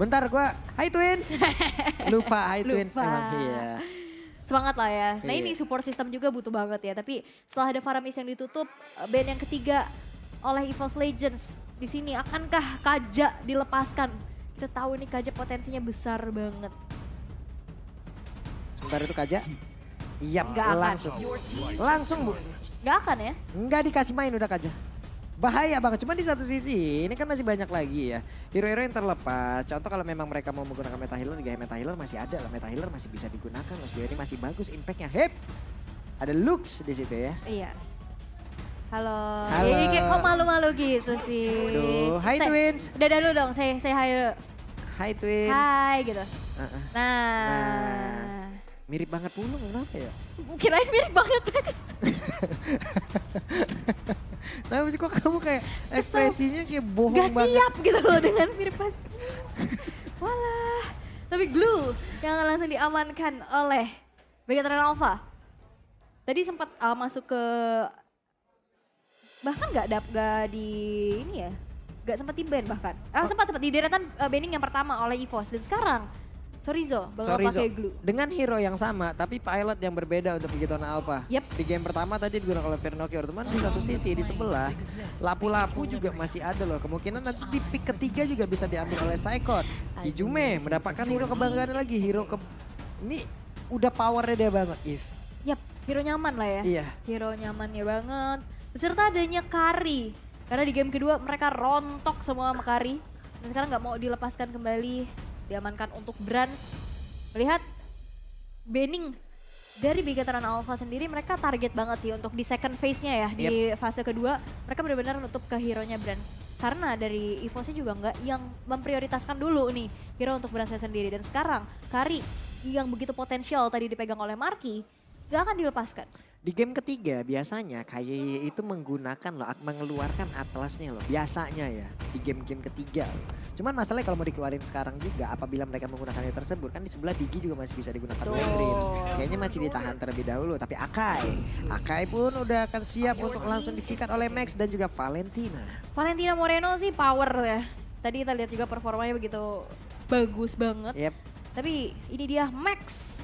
Bentar gua, Hai Twins. Lupa Hai Twins Lupa. emang. Iya. Semangat lah ya. Nah Iya. ini support system juga butuh banget ya. Tapi setelah ada Faramis yang ditutup, band yang ketiga oleh EVOS Legends. Di sini akankah Kaja dilepaskan? Kita tahu nih Kaja potensinya besar banget. Sebentar itu Kaja. Iya, Nggak akan. langsung. Langsung Bu. Gak akan ya? Nggak dikasih main udah Kaja. Bahaya banget, cuma di satu sisi ini kan masih banyak lagi ya. Hero-hero yang terlepas, contoh kalau memang mereka mau menggunakan Meta Healer, gaya Meta Healer masih ada lah. Meta Healer masih bisa digunakan loh, sejauh ini masih bagus impactnya. Hep, ada Lux di situ ya. Iya. Halo. Halo. Ih, kayak kok malu-malu gitu sih. Aduh, hai Twins. Udah dulu dong, saya hai dulu. Hai Twins. Hai gitu. Uh-uh. Nah. Mirip banget Pulung, kenapa ya? Kirain mirip banget Max. Nah, kok kamu kayak ekspresinya kayak bohong Gak banget. siap gitu loh dengan mirip banget. Walah. Tapi Glue yang langsung diamankan oleh Vegetarian Alpha. Tadi sempat masuk ke bahkan gak di ini ya. Gak sempat di ban bahkan. Sempat di deretan banning yang pertama oleh EVOS. Dan sekarang Chorizo bakal Chorizo, pakai Glue. dengan hero yang sama tapi pilot yang berbeda untuk Vegetarian Alpha. Yep. Di game pertama tadi digunakan oleh Vernokio, teman di satu sisi di sebelah lapu-lapu juga masih ada loh. Kemungkinan nanti di pick ketiga juga bisa diambil oleh Saikot. Kijume mendapatkan hero kebanggaan lagi, ini udah powernya dia banget, If. Yap, hero nyaman lah ya. Iya. Hero nyamannya banget. Beserta adanya Kari. Karena di game kedua mereka rontok semua sama Kari. Dan sekarang nggak mau dilepaskan kembali. Diamankan untuk Brans. Melihat banning dari Vegetarian Alpha sendiri mereka target banget sih untuk di second phase-nya ya. Di fase kedua mereka benar-benar nutup ke hero-nya Brans. Karena dari EVOS-nya juga nggak yang memprioritaskan dulu nih hero untuk Brans sendiri. Dan sekarang Kari yang begitu potensial tadi dipegang oleh Marky nggak akan dilepaskan. Di game ketiga biasanya KYY itu mengeluarkan atlasnya loh. Biasanya ya di game-game ketiga. Cuman masalahnya kalau mau dikeluarin sekarang juga apabila mereka menggunakan hal tersebut kan di sebelah Digi juga masih bisa digunakan Betul. Wild Dreams. Kayaknya masih ditahan terlebih dahulu. Tapi Akai pun udah akan siap untuk langsung disikat oleh Max dan juga Valentina. Valentina Moreno sih power ya. Tadi kita lihat juga performanya begitu bagus banget. Yep. Tapi ini dia Max.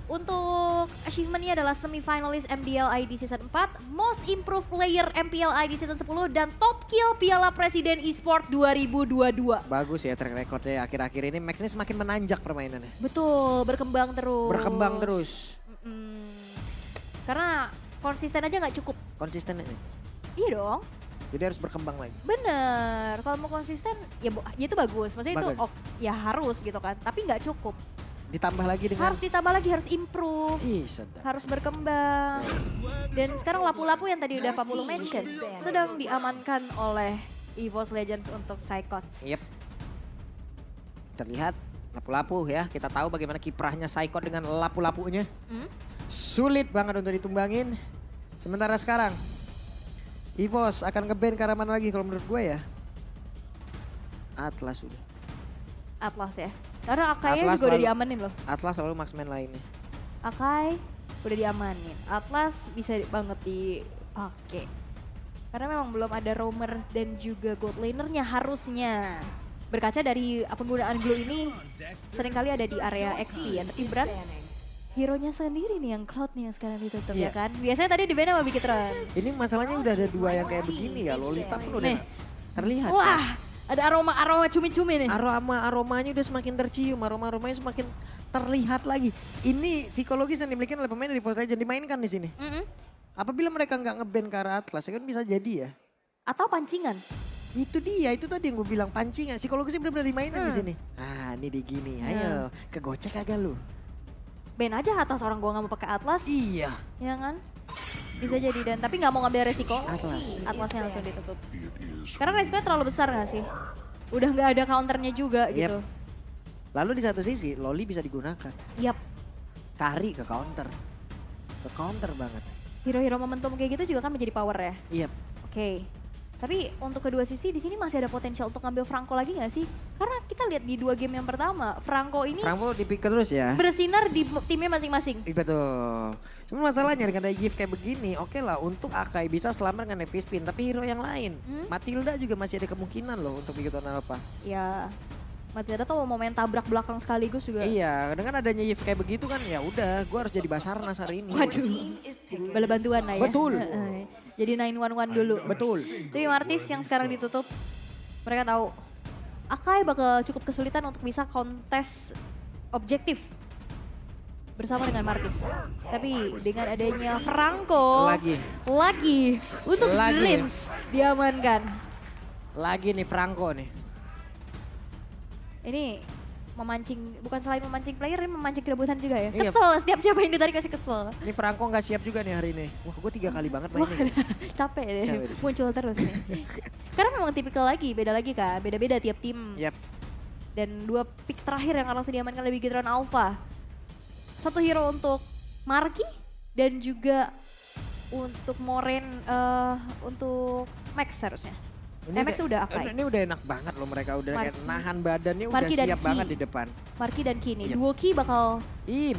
Untuk achievementnya adalah semifinalist MDLI di season 4, most improved player MPLI di season 10, dan top kill Piala Presiden Esport 2022. Bagus ya track recordnya akhir-akhir ini. Max ini semakin menanjak permainannya. Betul, berkembang terus. Berkembang terus. Karena konsisten aja nggak cukup. Konsisten aja. Iya dong. Jadi harus berkembang lagi. Bener, kalau mau konsisten ya, ya itu bagus. Maksudnya Bagus. itu ya harus gitu kan, tapi nggak cukup. Ditambah lagi dengan... Harus ditambah lagi, harus improve. Ih sedap. Harus berkembang. Dan sekarang lapu-lapu yang tadi udah Pak Pulu mention sedang diamankan oleh EVOS Legends untuk Psychots. Yep. Terlihat lapu-lapu ya. Kita tahu bagaimana kiprahnya Saikot dengan lapu-lapunya. Sulit banget untuk ditumbangin. Sementara sekarang EVOS akan nge-ban ke arah mana lagi kalau menurut gue ya. Atlas udah. Atlas ya. Karena Akainya Atlas juga udah selalu- diamanin loh. Atlas selalu marksman lainnya. Akai udah diamanin. Atlas bisa banget dipakai. Karena memang belum ada roamer dan juga gold lanernya harusnya. Berkaca dari penggunaan Glue ini seringkali ada di area XP ya. Tapi Brans hero-nya sendiri nih yang Cloud nih yang sekarang ditutup Iya. ya kan. Biasanya tadi di band sama Bigitron. Ini masalahnya udah ada dua yang kayak begini ya. Lolita pun udah Nih. terlihat. Wah, ada aroma cumi-cumi nih. Aromanya udah semakin tercium, aromanya semakin terlihat lagi. Ini psikologis yang dimiliki oleh pemain dari EVOS Legends dimainkan di sini. Apabila mereka nggak nge-ban ke arah Atlas, ya kan bisa jadi ya. Atau pancingan. Itu dia, itu tadi yang gue bilang pancingan. Psikologisnya benar-benar dimainin di sini. Ah, ini di gini. Ayo, kegocek kagak lu? Ban aja atas orang gua nggak mau pakai Atlas, Iya. ya kan? Bisa jadi dan tapi nggak mau ngambil resiko. Atlas. Atlasnya langsung ditutup. Karena resikonya terlalu besar nggak sih? Udah nggak ada counternya juga Yep. gitu. Lalu di satu sisi, Loli bisa digunakan. Yap. Kari ke counter. Ke counter banget. Hero-hero momentum kayak gitu juga kan menjadi power ya. Iya. Oke. Tapi untuk kedua sisi di sini masih ada potensial untuk ngambil Franco lagi nggak sih? Karena kita lihat di 2 game yang pertama, Franco ini Franco dipikir terus ya. bersinar di timnya masing-masing. Iya, betul. Cuma masalahnya dengan ada gift kayak begini, oke lah untuk Akai bisa selamat dengan Heavy Spin. Tapi hero yang lain, Matilda juga masih ada kemungkinan loh untuk Vegetarian Alpha. Ya. Mazda tuh mau main tabrak belakang sekaligus juga. Iya, dengan adanya Yves kayak begitu kan ya udah, gue harus jadi Basarnas hari ini. Waduh, bala bantuan lah ya. Betul. Jadi 911 dulu. Betul. Tapi Martis yang sekarang ditutup, mereka tahu Akai bakal cukup kesulitan untuk bisa kontes objektif bersama dengan Martis. Tapi dengan adanya Franco lagi untuk Blins diamankan. Lagi nih Franco nih. Ini memancing, bukan selain memancing player, ini memancing keributan juga ya. Iya. Kesel, setiap siapa yang ditarik kasih kesel. Ini Franco nggak siap juga nih hari ini. Wah, gue 3 kali banget mainnya. Capek deh, Capek deh. muncul terus nih. Karena memang tipikal lagi, beda lagi kak, beda-beda tiap tim. Yap. Dan 2 pick terakhir yang langsung diamankan oleh Bigetron Alpha. 1 hero untuk Marky dan juga untuk Moren, untuk Max harusnya. Max udah Akai. Ini udah enak banget loh, mereka udah kayak nahan badannya udah Marky dan siap Ki. banget di depan. Marky dan Ki nih, Yep. duo Ki bakal...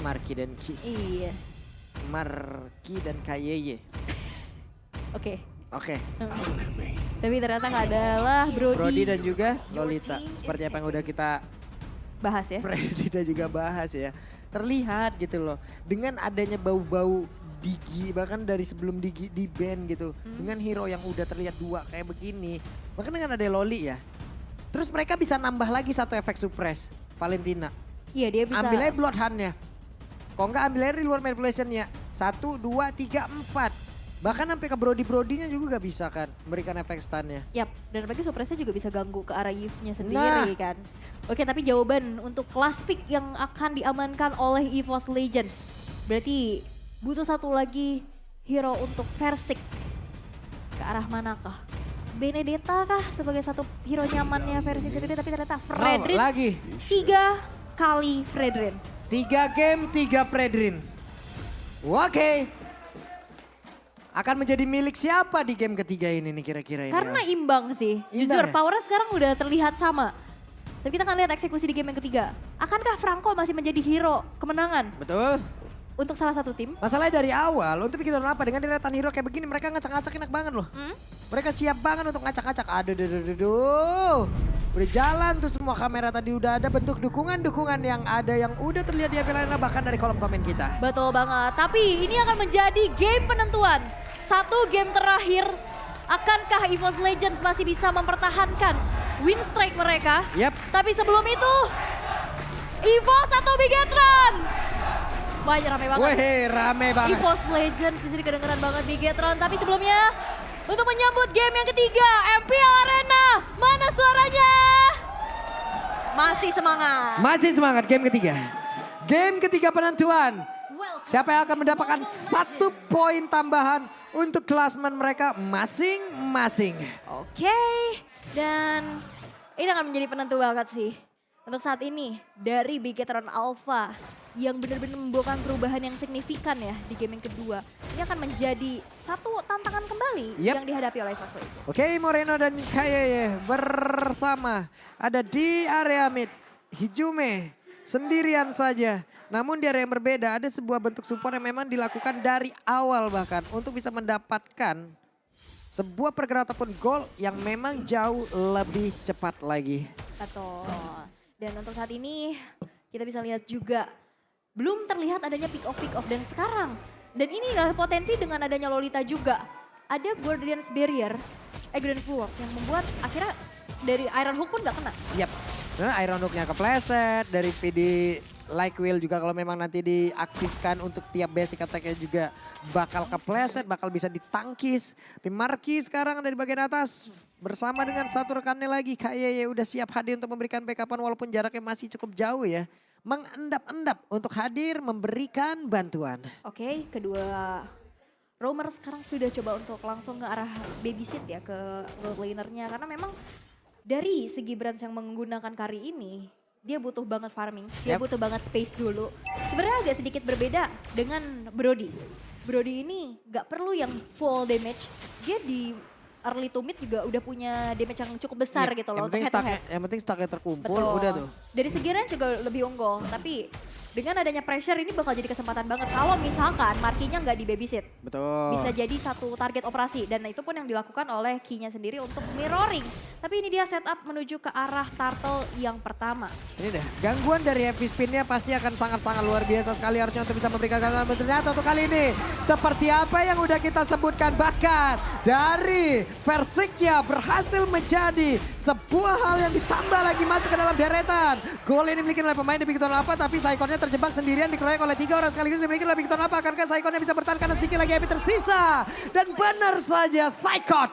Marky dan Ki. Iya, Marky dan Kayeye. oke. Oke. Tapi ternyata adalah Brody dan juga Lolita. Seperti apa yang udah kita bahas ya. tidak juga bahas ya. Terlihat gitu loh. Dengan adanya bau-bau Digi, bahkan dari sebelum Digi di band gitu. Dengan hero yang udah terlihat 2 kayak begini. Bahkan dengan ada Loli ya. Terus mereka bisa nambah lagi 1 efek suppress. Valentina. Iya dia bisa. Ambil aja Bloodhound-nya. Kok enggak ambil aja reward manipulation-nya. 1, 2, 3, 4. Bahkan sampai ke Brody-Brody-nya juga gak bisa kan memberikan efek stun-nya. Yap, dan apalagi suppressnya juga bisa ganggu ke arah Yves-nya sendiri kan. Oke, tapi jawaban untuk class pick yang akan diamankan oleh EVOS Legends. Berarti butuh 1 lagi hero untuk Versik. Ke arah manakah? Benedetta kah sebagai 1 hero nyamannya Versik sendiri, tapi ternyata Fredrin. Lagi. 3 kali Fredrin. 3 game, 3 Fredrin. Oke. Akan menjadi milik siapa di game ketiga ini nih kira-kira ini? Karena imbang sih. Jujur, Imbang ya? powernya sekarang udah terlihat sama. Tapi kita akan lihat eksekusi di game yang ketiga. Akankah Franco masih menjadi hero kemenangan Betul. untuk salah satu tim? Masalahnya dari awal untuk bikin apa? Dengan deretan hero kayak begini mereka ngacak-ngacak enak banget loh. Mereka siap banget untuk ngacak-ngacak. Aduh. Udah jalan tuh semua kamera tadi, udah ada bentuk dukungan-dukungan yang ada yang udah terlihat di Avelina bahkan dari kolom komen kita. Betul banget. Tapi ini akan menjadi game penentuan. 1 game terakhir. Akankah EVOS Legends masih bisa mempertahankan win streak mereka? Yap. Tapi sebelum itu, EVOS atau Bigetron? Wah, rame banget. Wih, rame banget. EVOS Legends di sini kedengeran banget Bigetron. Tapi sebelumnya, untuk menyambut game yang ketiga, MPL Arena, mana suaranya? Masih semangat. Masih semangat game ketiga. Game ketiga penentuan. Siapa yang akan mendapatkan 1 poin tambahan untuk klasmen mereka masing-masing. Oke, dan ini akan menjadi penentu banget sih. Untuk saat ini, dari Bigetron Alpha yang benar-benar membawakan perubahan yang signifikan ya di game yang kedua. Ini akan menjadi 1 tantangan kembali yang dihadapi oleh EVOS Legends. Oke, Moreno dan Kayeye bersama ada di area mid. Hijume sendirian saja. Namun di area yang berbeda ada sebuah bentuk support yang memang dilakukan dari awal bahkan untuk bisa mendapatkan sebuah pergerakan ataupun gol yang memang jauh lebih cepat lagi. Betul. Dan untuk saat ini kita bisa lihat juga belum terlihat adanya pick off dan sekarang. Dan ini adalah potensi dengan adanya Lolita juga. Ada Guardian's Barrier, Guardian's Bulwark yang membuat akhirnya dari Iron Hook pun gak kena. Yap, nah, Iron Hook-nya kepleset, dari PD Like Will juga kalau memang nanti diaktifkan untuk tiap basic attack-nya juga bakal kepleset, bakal bisa ditangkis. Tim Marky sekarang dari bagian atas bersama dengan 1 rekannya lagi. Kayeye udah siap hadir untuk memberikan backupan walaupun jaraknya masih cukup jauh ya. Mengendap-endap untuk hadir memberikan bantuan. Oke, kedua roamer sekarang sudah coba untuk langsung ke arah babysit ya ke gold lanernya. Karena memang dari segi brands yang menggunakan carry ini, dia butuh banget farming, dia butuh banget space dulu. Sebenarnya agak sedikit berbeda dengan Brody. Brody ini gak perlu yang full damage, dia di early to mid juga udah punya damage yang cukup besar gitu loh untuk head to head. Yang penting stacknya terkumpul Betul. udah tuh. Dari segi range juga lebih unggul, tapi dengan adanya pressure ini bakal jadi kesempatan banget. Kalau misalkan markinya nggak di babysit. Betul. Bisa jadi satu target operasi. Dan itu pun yang dilakukan oleh Key-nya sendiri untuk mirroring. Tapi ini dia setup menuju ke arah turtle yang pertama. Ini deh, gangguan dari heavy spin-nya pasti akan sangat-sangat luar biasa sekali harusnya untuk bisa memberikan gangguan. Ternyata untuk kali ini, seperti apa yang udah kita sebutkan, bahkan dari Versiknya berhasil menjadi sebuah hal yang ditambah lagi masuk ke dalam deretan. Gol ini dimiliki oleh pemain di Big Ton Alpha, tapi Saikonnya terjebak sendirian dikeroyok oleh 3 orang sekaligus dimiliki oleh Big Ton Alpha. Akankah Saikonnya bisa bertahan karena sedikit lagi HP tersisa? Dan benar saja Saikon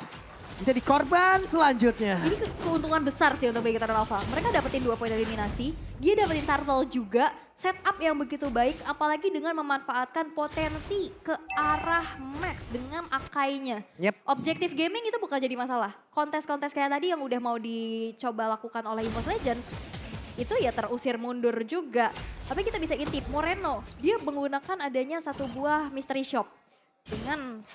jadi korban selanjutnya. Ini keuntungan besar sih untuk Big Ton Alpha. Mereka dapetin 2 poin eliminasi, dia dapetin turtle juga, setup yang begitu baik, apalagi dengan memanfaatkan potensi ke arah Max dengan Akainya. Yep. Objektif gaming itu bukan jadi masalah. Kontes-kontes kayak tadi yang udah mau dicoba lakukan oleh Imos Legends, itu ya terusir mundur juga. Tapi kita bisa intip, Moreno, dia menggunakan adanya satu buah mystery shop dengan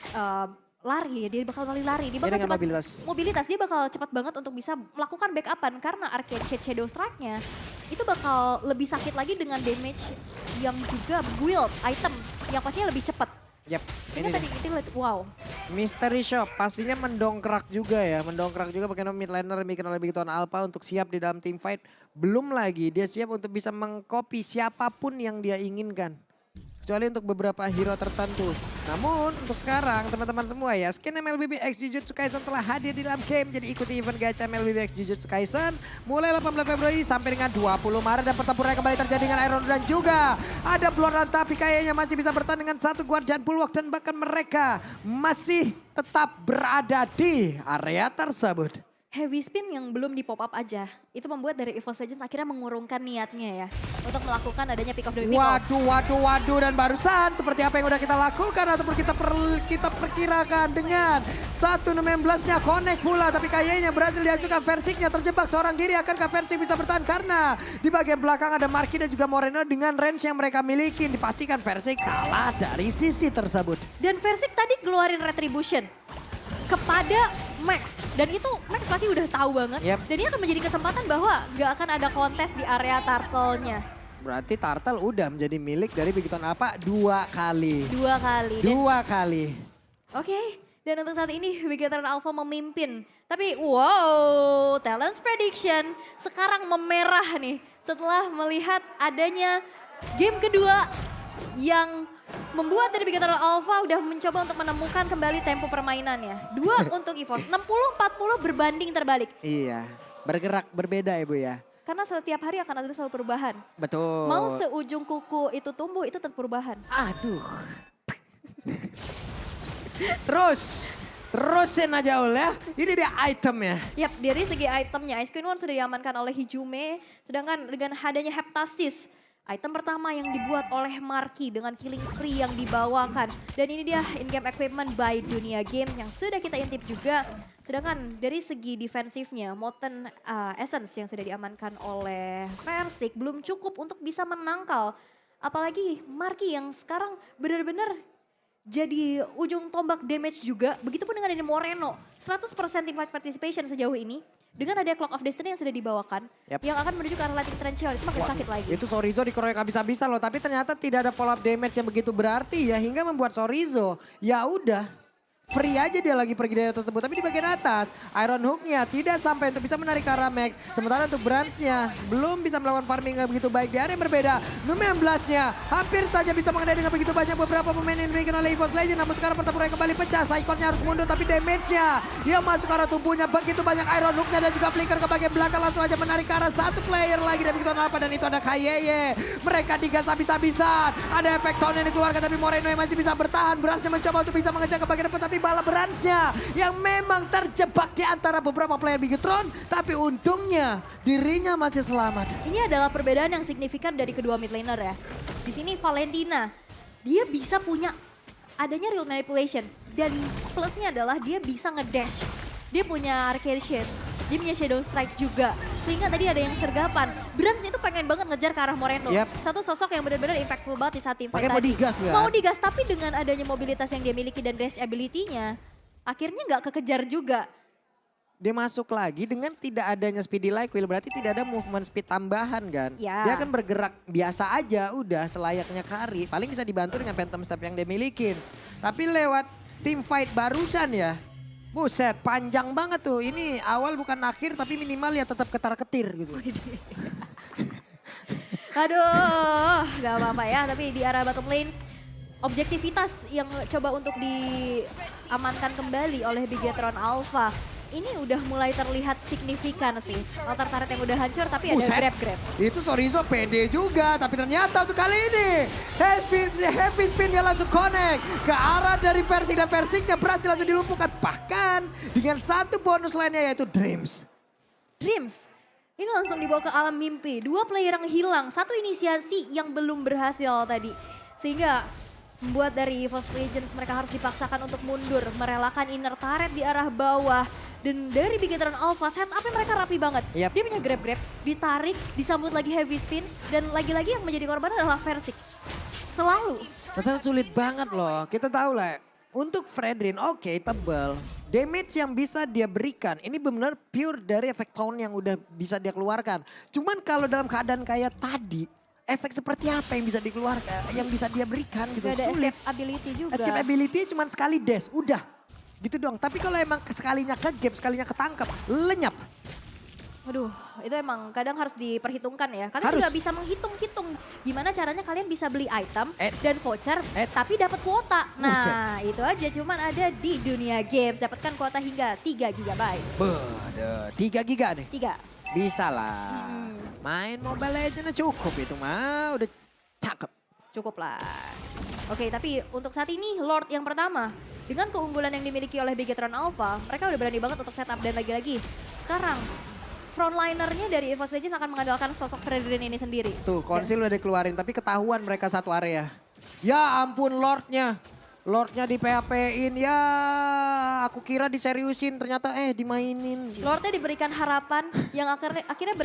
lari ya, dia bakal lari. Dia bakal dengan cepat mobilitas. dia bakal cepat banget untuk bisa melakukan backupan karena Arcane Shade Shadow Strike-nya itu bakal lebih sakit lagi dengan damage yang juga build item yang pastinya lebih cepat. Yap, Ini tadi kita lihat, wow. Mystery Shop pastinya mendongkrak juga ya. Mendongkrak juga bagaimana mid laner yang bikin oleh Big Ton Alpha untuk siap di dalam team fight. Belum lagi dia siap untuk bisa mengcopy siapapun yang dia inginkan. Kecuali untuk beberapa hero tertentu. Namun untuk sekarang teman-teman semua ya, skin MLBB X Jujutsu Kaisen telah hadir di dalam game. Jadi ikuti event gacha MLBB X Jujutsu Kaisen mulai 18 Februari sampai dengan 20 Maret. Dan pertempuran kembali terjadi dengan Iron dan juga ada Bloodrun, tapi kayaknya masih bisa bertahan dengan satu Guardian Bulwark. Dan bahkan mereka masih tetap berada di area tersebut. Heavy spin yang belum di pop up aja, itu membuat dari Evil Legends akhirnya mengurungkan niatnya ya untuk melakukan adanya pick off demi pick off. Waduh, dan barusan seperti apa yang udah kita lakukan ataupun kita perkirakan dengan 1/16-nya connect pula, tapi kayaknya berhasil diajukan. Versiknya terjebak seorang diri. Akankah Versik bisa bertahan karena di bagian belakang ada Marky dan juga Moreno dengan range yang mereka miliki. Dipastikan Versik kalah dari sisi tersebut. Dan Versik tadi ngeluarin retribution kepada Max. Dan itu Max pasti udah tahu banget. Yep. Dan ini akan menjadi kesempatan bahwa gak akan ada kontes di area turtle-nya. Berarti Turtle udah menjadi milik dari Big Ton Alpha 2 kali. 2 kali. Oke. Dan untuk saat ini Big Ton Alpha memimpin. Tapi wow, Talents Prediction sekarang memerah nih. Setelah melihat adanya game kedua yang membuat dari Big Ton Alpha udah mencoba untuk menemukan kembali tempo permainannya. 2 untuk EVOS, 60-40 berbanding terbalik. Iya, bergerak berbeda ya Bu ya. Karena setiap hari akan ada selalu perubahan. Betul. Mau seujung kuku itu tumbuh, itu tetap perubahan. Aduh. Terusin aja Ul ya. Ini dia itemnya. Yap, dari segi itemnya Ice Queen One sudah diamankan oleh Hijume. Sedangkan dengan adanya Heptasis, item pertama yang dibuat oleh Marky dengan killing spree yang dibawakan. Dan ini dia in-game equipment by Dunia Games yang sudah kita intip juga. Sedangkan dari segi defensifnya, Molten Essence yang sudah diamankan oleh Versik belum cukup untuk bisa menangkal. Apalagi Marky yang sekarang benar-benar jadi ujung tombak damage juga. Begitupun dengan ada Moreno, 100% teamfight participation sejauh ini. Dengan ada Clock of Destiny yang sudah dibawakan, yang akan menuju ke arah Lightning Trench, itu makin sakit lagi. Itu Sorizo dikeroyok habis-habisan loh, tapi ternyata tidak ada follow up damage yang begitu berarti ya, hingga membuat Sorizo ya udah free aja dia lagi pergi dari tersebut. Tapi di bagian atas, Iron Hook-nya tidak sampai untuk bisa menarik ke arah Max. Sementara untuk Brands-nya belum bisa melakukan farming yang begitu baik. Di area yang berbeda, Num-16-nya hampir saja bisa mengendali dengan begitu banyak beberapa pemain yang dimiliki oleh EVOS Legends. Namun sekarang pertempuran kembali pecah, Saikonnya harus mundur tapi damage-nya dia masuk ke arah tubuhnya. Begitu banyak Iron Hook-nya dan juga flicker ke bagian belakang. Langsung aja menarik ke arah satu player lagi dari Big Ton Alpha dan itu ada Kayeye. Mereka digas habis-habisan. Ada efek tone yang dikeluarkan tapi Moreno yang masih bisa bertahan. Brands-nya mencoba untuk bisa mengejar ke bagian depan tapi bala Brands-nya yang memang terjebak di antara beberapa player Bigetron, tapi untungnya dirinya masih selamat. Ini adalah perbedaan yang signifikan dari kedua mid laner ya. Di sini Valentina, dia bisa punya adanya real manipulation dan plusnya adalah dia bisa ngedash. Dia punya Arcane Shade, dia punya Shadow Strike juga. Sehingga tadi ada yang sergapan. Brands itu pengen banget ngejar ke arah Moreno. Yep. Satu sosok yang benar-benar impactful banget di saat tim fight Pakai mau tadi. digas kan? Mau digas, tapi dengan adanya mobilitas yang dia miliki dan dash ability-nya, akhirnya nggak kekejar juga. Dia masuk lagi dengan tidak adanya speedy like wheel, berarti tidak ada movement speed tambahan kan. Ya. Dia akan bergerak biasa aja udah selayaknya Kari. Paling bisa dibantu dengan phantom step yang dia milikin. Tapi lewat team fight barusan ya. Buset panjang banget tuh. Ini awal bukan akhir tapi minimal ya tetap ketar-ketir gitu. Aduh, gak apa-apa ya. Tapi di arah bottom lane, objektivitas yang coba untuk diamankan kembali oleh Bigetron Alpha. Ini udah mulai terlihat signifikan sih. Altar turret yang udah hancur tapi ada Buset. grab-grab. Itu Sorizo pede juga, tapi ternyata untuk kali ini heavy spin dia langsung connect ke arah dari Versing dan Versingnya berhasil langsung dilumpuhkan. Bahkan dengan satu bonus lainnya yaitu Dreams. Dreams, ini langsung dibawa ke alam mimpi. Dua player yang hilang, satu inisiasi yang belum berhasil tadi. Sehingga membuat dari EVOS Legends mereka harus dipaksakan untuk mundur. Merelakan inner turret di arah bawah. Dan dari Bigetron Alpha, setupnya mereka rapi banget. Yap. Dia punya grab-grab, ditarik, disambut lagi heavy spin. Dan lagi-lagi yang menjadi korban adalah Versing. Selalu. Masalah sulit banget loh. Kita tahu lah. Untuk Fredrin oke tebal. Damage yang bisa dia berikan ini benar pure dari efek taunt yang udah bisa dia keluarkan. Cuman kalau dalam keadaan kayak tadi, efek seperti apa yang bisa dikeluarkan, yang bisa dia berikan gitu. Gak ada Sulit. escape ability juga. Escape ability cuma sekali dash, udah. Gitu doang. Tapi kalau emang sekalinya ke-gap, sekalinya ketangkap, lenyap. Waduh, itu emang kadang harus diperhitungkan ya. Kalian Harus. juga bisa menghitung-hitung gimana caranya kalian bisa beli item dan voucher, Eh. tapi dapat kuota. Nah, Buset. itu aja cuman ada di dunia games. Dapatkan kuota hingga 3 GB. Beuh, 3 giga nih. 3. Bisa lah. Main Mobile Legends cukup itu mah, udah cakep. Cukup lah. Oke, tapi untuk saat ini Lord yang pertama. Dengan keunggulan yang dimiliki oleh Bigetron Alpha, mereka udah berani banget untuk setup dan lagi-lagi. Sekarang, frontlinernya dari EVOS Legends akan mengandalkan sosok Fredrin ini sendiri. Tuh konsil udah dikeluarin tapi ketahuan mereka satu area. Ya ampun Lordnya. Lordnya di PHP-in ya aku kira diseriusin ternyata dimainin. Lordnya diberikan harapan yang akhirnya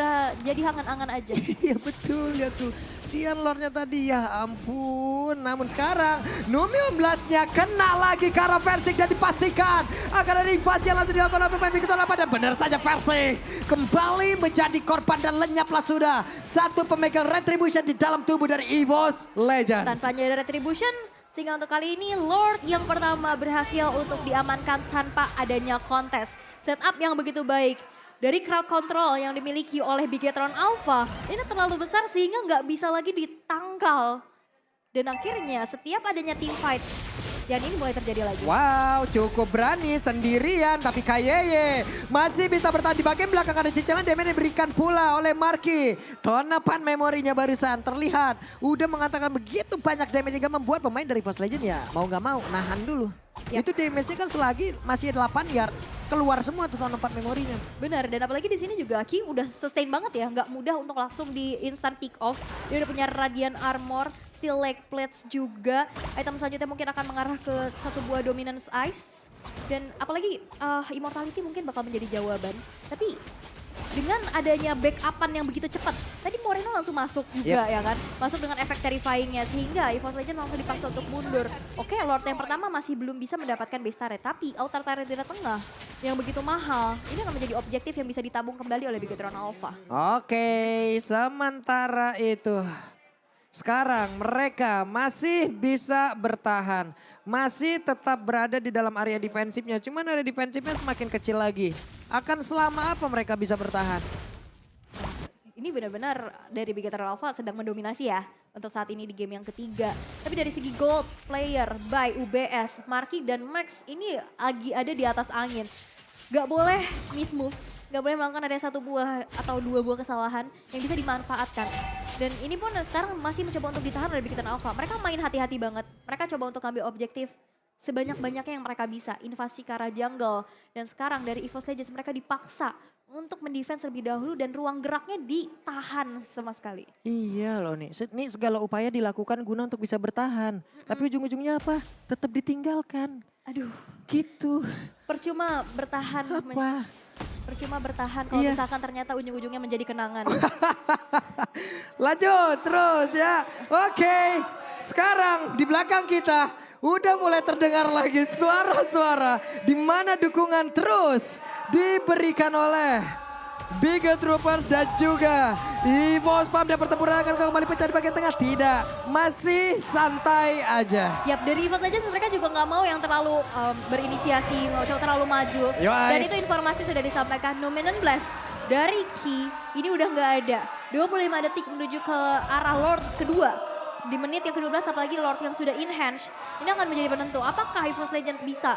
jadi hangan-angan aja. Iya betul ya tuh. Sian Lordnya tadi ya ampun. Namun sekarang Numium Blast-nya kena lagi ke arah Versing dan dipastikan akan ada invasi yang langsung dilakukan oleh pemain Bigetron Alpha. Dan benar saja Versing kembali menjadi korban dan lenyaplah sudah satu pemegang retribution di dalam tubuh dari EVOS Legends. Tanpa ada retribution, sehingga untuk kali ini Lord yang pertama berhasil untuk diamankan tanpa adanya kontes. Setup yang begitu baik dari crowd control yang dimiliki oleh Bigetron Alpha ini terlalu besar sehingga nggak bisa lagi ditangkal. Dan akhirnya setiap adanya team fight, dan ini mulai terjadi lagi. Wow, cukup berani sendirian tapi Kayeye masih bisa bertahan di bagian belakang. Ada cicilan damage yang diberikan pula oleh Marky. Tonapan memorinya barusan terlihat. Udah mengatakan begitu banyak damage yang membuat pemain dari EVOS Legends ya mau gak mau nahan dulu. Yap. Itu damage-nya kan selagi masih 8 yard. Keluar semua tuh tonapan memorinya. Benar, dan apalagi di sini juga Aki udah sustain banget ya, nggak mudah untuk langsung di instant pick off. Dia udah punya Radiant Armor, Steel Leg Plates juga. Item selanjutnya mungkin akan mengarah ke satu buah Dominance Ice. Dan apalagi Immortality mungkin bakal menjadi jawaban. Tapi dengan adanya backupan yang begitu cepat, tadi Moreno langsung masuk juga ya kan. Masuk dengan efek terrifying-nya sehingga EVOS Legends langsung dipaksa untuk mundur. Oke, Lord yang pertama masih belum bisa mendapatkan base turret, tapi outer turret di tengah yang begitu mahal, ini akan menjadi objektif yang bisa ditabung kembali oleh Bigetron Alpha. Oke, sementara itu sekarang mereka masih bisa bertahan. Masih tetap berada di dalam area defensifnya. Cuman area defensifnya semakin kecil lagi. Akan selama apa mereka bisa bertahan? Ini benar-benar dari Bigetron Alpha sedang mendominasi ya untuk saat ini di game yang ketiga. Tapi dari segi gold player by UBS, Marky dan Max ini lagi ada di atas angin. Gak boleh miss move, gak boleh melakukan ada satu buah atau dua buah kesalahan yang bisa dimanfaatkan. Dan ini pun sekarang masih mencoba untuk ditahan oleh Bigetron Alpha. Mereka main hati-hati banget, mereka coba untuk ambil objektif sebanyak-banyaknya yang mereka bisa. Invasi ke arah jungle. Dan sekarang dari EVOS Legends mereka dipaksa untuk mendefense lebih dahulu dan ruang geraknya ditahan sama sekali. Iya loh nih, ini segala upaya dilakukan guna untuk bisa bertahan. Tapi ujung-ujungnya apa? Tetap ditinggalkan. Aduh, Gitu. percuma bertahan. Apa? Percuma bertahan kalau Iya. misalkan ternyata ujung-ujungnya menjadi kenangan. Lanjut terus ya. Oke, sekarang di belakang kita udah mulai terdengar lagi suara-suara di mana dukungan terus diberikan oleh Biga Troopers dan juga EVOS PUBG, dan pertempuran akan kembali pecah di bagian tengah. Tidak, masih santai aja. Yap, dari EVOS Legends mereka juga nggak mau yang terlalu berinisiasi, mau terlalu maju. Yoi. Dan itu informasi sudah disampaikan Nominant Blast dari Key, ini udah nggak ada. 25 detik menuju ke arah Lord kedua. Di menit yang ke-12 apalagi Lord yang sudah enhance, ini akan menjadi penentu. Apakah EVOS Legends bisa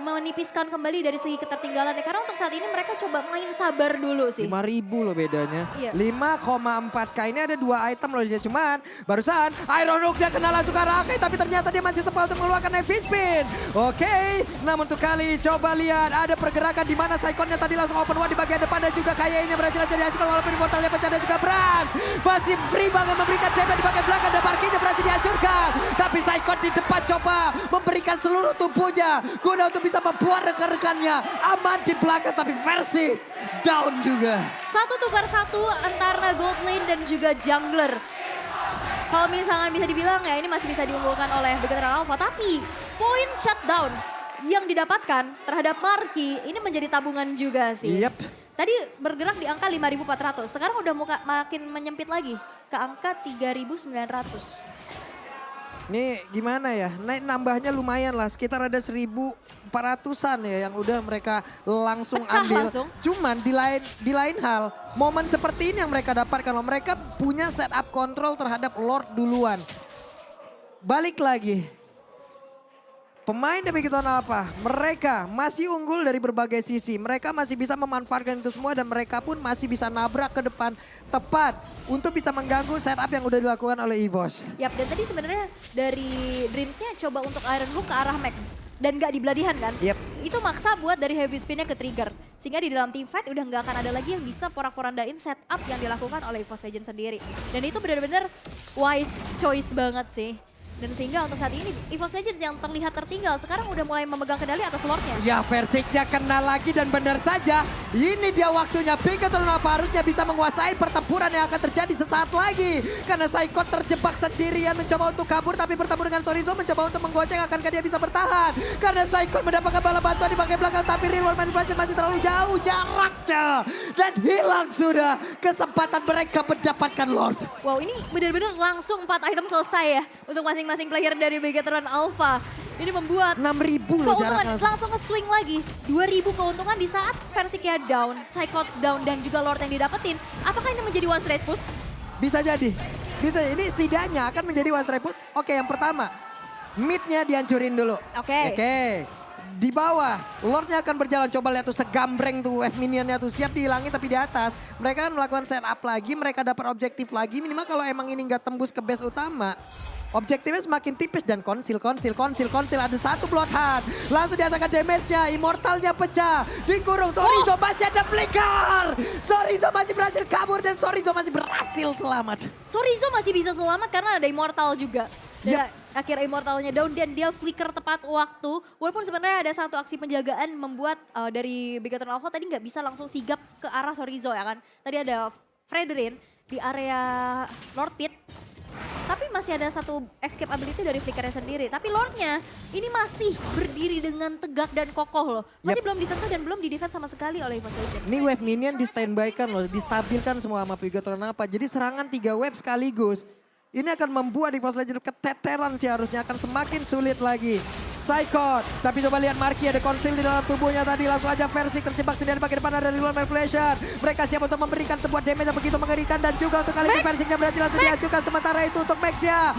menipiskan kembali dari segi ketertinggalannya? Karena untuk saat ini mereka coba main sabar dulu sih. 5.000 loh bedanya. Iya. 5,4k ini ada 2 item loh di sini. Cuman barusan Iron Hook dia kena langsung ke arah Akai, tapi ternyata dia masih sempat untuk mengeluarkan heavy spin. Oke, namun untuk kali ini coba lihat ada pergerakan di mana Saikonnya tadi langsung open one di bagian depan dan juga kayaknya berhasil dihancurkan walaupun Immortalnya pecah dan juga Brans masih free banget memberikan damage di bagian belakang dan Markinya berhasil dihancurkan. Tapi Saikon di depan coba memberikan seluruh tubuhnya guna untuk bisa membuat rekan-rekannya aman di belakang, tapi versi down juga. 1-1 antara Gold Lane dan juga Jungler. Kalau misalkan bisa dibilang ya ini masih bisa diunggulkan oleh Begatron Alpha, tapi poin shutdown yang didapatkan terhadap Marky ini menjadi tabungan juga sih. Yep. Tadi bergerak di angka 5.400, sekarang udah makin menyempit lagi ke angka 3.900. Ini gimana ya, nambahnya lumayan lah, sekitar ada 1.400-an ya yang udah mereka langsung Pecah ambil. langsung. Cuman di lain hal, momen seperti ini yang mereka dapatkan loh. Mereka punya setup kontrol terhadap Lord duluan. Balik lagi, pemain dari Begatron Alpha, mereka masih unggul dari berbagai sisi. Mereka masih bisa memanfaatkan itu semua dan mereka pun masih bisa nabrak ke depan tepat untuk bisa mengganggu setup yang udah dilakukan oleh EVOS. Yap, dan tadi sebenarnya dari Dreams-nya coba untuk Iron Hook ke arah Max. Dan gak dibeladihan kan? Yep. Itu maksa buat dari heavy spin-nya ke trigger. Sehingga di dalam team fight udah gak akan ada lagi yang bisa porak-porandain setup yang dilakukan oleh EVOS Legends sendiri. Dan itu benar-benar wise choice banget sih. Dan sehingga untuk saat ini EVOS Legends yang terlihat tertinggal sekarang udah mulai memegang kendali atas Lordnya. Ya, Versiknya kena lagi dan benar saja ini dia waktunya Begatron Alpha harusnya bisa menguasai pertempuran yang akan terjadi sesaat lagi. Karena Saikon terjebak sendirian mencoba untuk kabur, tapi bertemu dengan Sorizo mencoba untuk menggoceng, akankah dia bisa bertahan? Karena Saikon mendapatkan bala bantuan di bagian belakang, tapi real world manipulation masih terlalu jauh jaraknya. Dan hilang sudah kesempatan mereka mendapatkan Lord. Wow, ini benar-benar langsung 4 item selesai ya untuk masing-masing player dari Begatron Alpha. Ini membuat 6.000 loh keuntungan jaraknya. langsung nge-swing lagi. 2.000 keuntungan di saat Versiknya down, Psychots down dan juga Lord yang didapetin. Apakah ini menjadi one straight push? Bisa jadi. Bisa, ini setidaknya akan menjadi one straight put. Oke, yang pertama, mid-nya dihancurin dulu. Oke. Di bawah, Lordnya akan berjalan. Coba lihat tuh segambreng tuh wave minionnya tuh siap dihilangin, tapi di atas mereka akan melakukan setup lagi, mereka dapat objektif lagi. Minimal kalau emang ini nggak tembus ke base utama, objektifnya semakin tipis dan konsil. Ada satu Bloodhound. Langsung diatakan damage-nya. Immortalnya pecah. Dikurung. Sorizo masih ada flicker. Sorizo masih berhasil kabur dan Sorizo masih berhasil selamat. Sorizo masih bisa selamat karena ada Immortal juga. Ya, akhirnya Immortalnya down dan dia flicker tepat waktu. Walaupun sebenarnya ada satu aksi penjagaan membuat dari Begatron Alpha tadi nggak bisa langsung sigap ke arah Sorizo ya kan. Tadi ada Fredrin di area Lord Pit. Tapi masih ada satu escape ability dari flickernya sendiri. Tapi Lordnya ini masih berdiri dengan tegak dan kokoh loh. Masih belum disentuh dan belum di-defense sama sekali oleh EVOS Legends. Ini wave minion di standby kan loh, distabilkan semua sama Begatron Alpha. Jadi serangan 3 wave sekaligus. Ini akan membuat EVOS Legends keteteran sih, harusnya akan semakin sulit lagi. Saikon, tapi coba lihat Marky ada konsil di dalam tubuhnya tadi. Langsung aja versi terjebak sendiri bagian depan ada Real Manipulation. Mereka siap untuk memberikan sebuah damage yang begitu mengerikan. Dan juga untuk kali ini versinya berhasil langsung dihancurkan. Sementara itu untuk Maxia.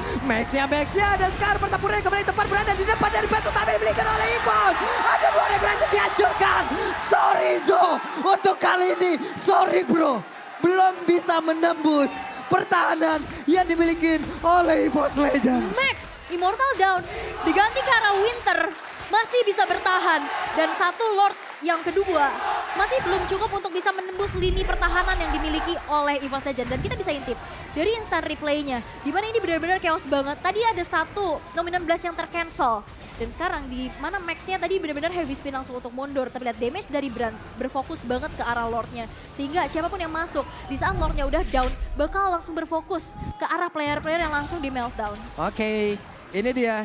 Dan sekarang pertempuran kembali tepat berada di depan dari batu tapi dibelikan oleh EVOS. Ada buah yang berhasil dihancurkan. Sorry Zo, untuk kali ini sorry bro, belum bisa menembus pertahanan yang dimiliki oleh EVOS Legends. Max, Immortal down, diganti ke arah Winter, masih bisa bertahan. Dan satu Lord yang kedua masih belum cukup untuk bisa menembus lini pertahanan yang dimiliki oleh EVOS Legends. Dan kita bisa intip dari instant replaynya, dimana ini benar-benar chaos banget. Tadi ada satu Nominant Blast yang tercancel. Dan sekarang di mana Max-nya tadi benar-benar heavy spin langsung untuk mundur. Tapi lihat damage dari Brans berfokus banget ke arah Lord-nya. Sehingga siapapun yang masuk di saat Lord-nya udah down bakal langsung berfokus ke arah player-player yang langsung di meltdown. Oke, ini dia.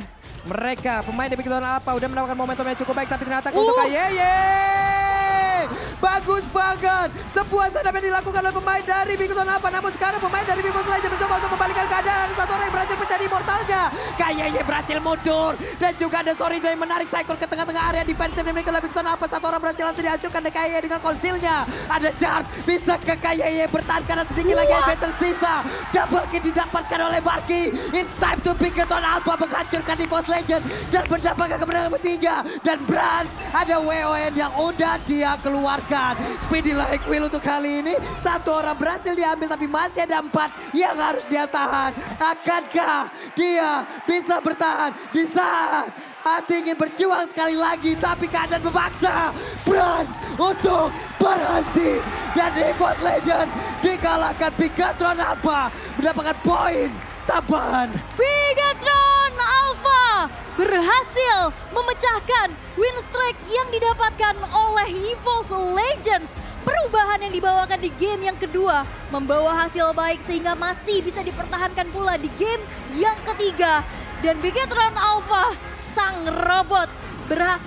Mereka pemain dari Bigetron Alpha udah mendapatkan momentum yang cukup baik, tapi ternyata untuk KYY. Bagus banget. Sebuah setup yang dilakukan oleh pemain dari Bigetron Alpha. Namun sekarang pemain dari Vivo Legends mencoba untuk membalikan keadaan. Ada satu orang yang berhasil menjadi immortalnya. KYY berhasil mundur. Dan juga ada Sorizo yang menarik Cycle ke tengah-tengah area defensif yang dimiliki oleh Bigetron Alpha. Satu orang berhasil langsung dihancurkan dari KYY dengan konsilnya. Ada Charge. Bisa ke KYY bertahan karena sedikit lagi yang tersisa. Double kill didapatkan oleh Barky. It's time to Bigetron Alpha menghancurkan Vivo Legends. Dan mendapatkan kemenangan ketiga. Dan Brans ada WON yang udah dia keluarkan. Speedy like Will untuk kali ini. Satu orang berhasil diambil tapi masih ada 4 yang harus dia tahan. Akankah dia bisa bertahan di saat hati ingin berjuang sekali lagi. Tapi keadaan memaksa Brans untuk berhenti. Dan EVOS Legend dikalahkan Bigetron Alpha mendapatkan poin tambahan. Bigetron Alpha berhasil memecahkan win streak yang didapatkan oleh EVOS Legends. Perubahan yang dibawakan di game yang kedua membawa hasil baik sehingga masih bisa dipertahankan pula di game yang ketiga. Dan Bigetron Alpha, sang robot, berhasil